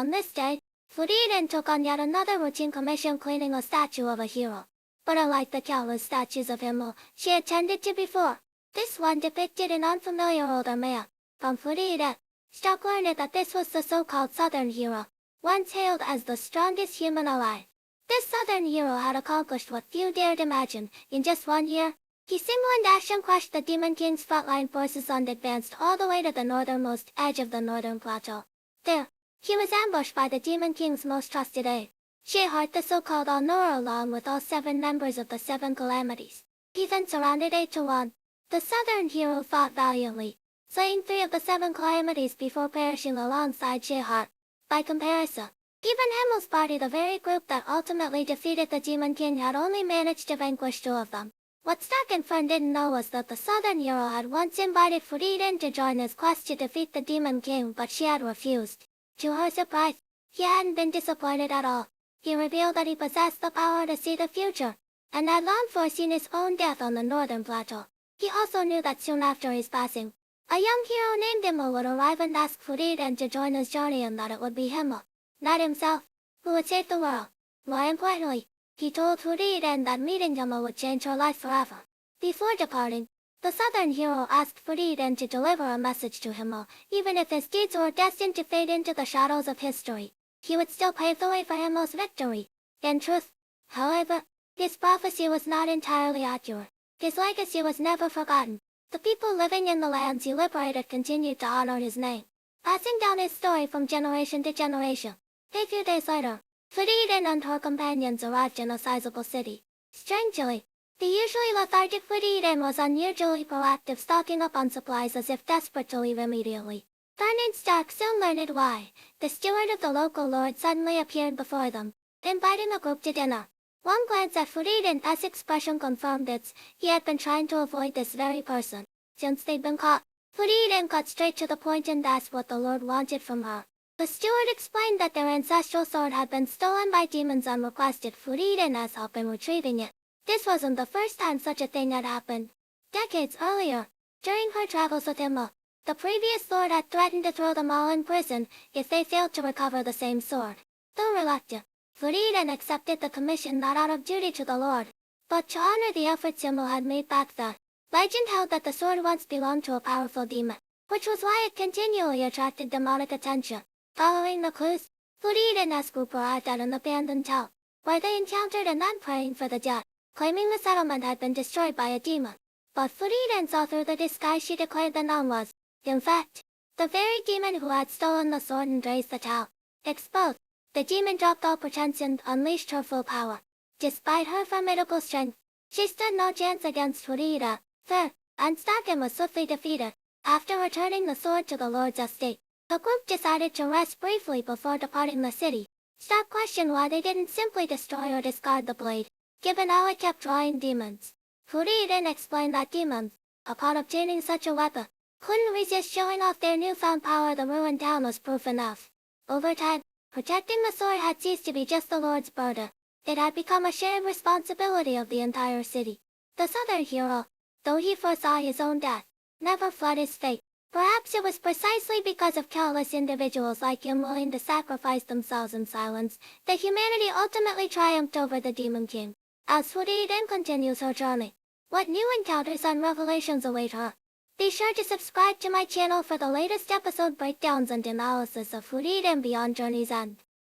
On this day, Frieren took on yet another routine commission cleaning a statue of a hero. But unlike the countless statues of Himmel she had tended to before, this one depicted an unfamiliar older man. From Frieren, Stark learned that this was the so-called Southern hero, once hailed as the strongest human alive. This Southern hero had accomplished what few dared imagine. In just 1 year, he single and crushed the Demon King's frontline forces and advanced all the way to the northernmost edge of the northern plateau. There, he was ambushed by the Demon King's most trusted aide, Heiter, the so-called All-Knower, along with all 7 members of the 7 calamities. He then surrounded 8 to 1. The Southern hero fought valiantly, slaying 3 of the 7 calamities before perishing alongside Heiter. By comparison, even Himmel's party, the very group that ultimately defeated the Demon King, had only managed to vanquish 2 of them. What Stark and Fern didn't know was that the Southern hero had once invited Frieren to join his quest to defeat the Demon King, but she had refused. To her surprise, he hadn't been disappointed at all. He revealed that he possessed the power to see the future, and had long foreseen his own death on the northern plateau. He also knew that soon after his passing, a young hero named Himmel would arrive and ask Frieren to join his journey, and that it would be Himmel, not himself, who would save the world. More importantly, he told Frieren that meeting Himmel would change her life forever. Before departing, the Southern hero asked Frieren to deliver a message to Himmel. Even if his deeds were destined to fade into the shadows of history, he would still pave the way for Himmel's victory. In truth, however, this prophecy was not entirely accurate. His legacy was never forgotten. The people living in the lands he liberated continued to honor his name, passing down his story from generation to generation. A few days later, Frieren and her companions arrived in a sizable city. Strangely, the usually lethargic Frieren was unusually proactive, stocking up on supplies as if desperate to leave immediately. Fern and Stark soon learned why. The steward of the local lord suddenly appeared before them, inviting the group to dinner. One glance at Frieren's expression confirmed it. He had been trying to avoid this very person. Since they'd been caught, Frieren cut straight to the point and asked what the lord wanted from her. The steward explained that their ancestral sword had been stolen by demons and requested Frieren's help in retrieving it. This wasn't the first time such a thing had happened. Decades earlier, during her travels with Himmel, the previous lord had threatened to throw them all in prison if they failed to recover the same sword. Though reluctant, Frieren accepted the commission not out of duty to the lord, but to honor the efforts Himmel had made back then. Legend held that the sword once belonged to a powerful demon, which was why it continually attracted demonic attention. Following the clues, Frieren's group arrived at an abandoned town, where they encountered a nun praying for the dead, claiming the settlement had been destroyed by a demon. But Frieren saw through the disguise she declared the nun was, in fact, the very demon who had stolen the sword and razed the town. Exposed, the demon dropped all pretense and unleashed her full power. Despite her formidable strength, she stood no chance against Frieren. Fern and Stark was swiftly defeated. After returning the sword to the lord's estate, the group decided to rest briefly before departing the city. Stark questioned why they didn't simply destroy or discard the blade, given how it kept drawing demons. Frieren explained that demons, upon obtaining such a weapon, couldn't resist showing off their newfound power. The ruined town was proof enough. Over time, protecting the sword had ceased to be just the lord's burden. It had become a shared responsibility of the entire city. The Southern hero, though he foresaw his own death, never fled his fate. Perhaps it was precisely because of countless individuals like him willing to sacrifice themselves in silence that humanity ultimately triumphed over the Demon King. As Frieren continues her journey, what new encounters and revelations await her? Be sure to subscribe to my channel for the latest episode breakdowns and analysis of Frieren Beyond Journey's End.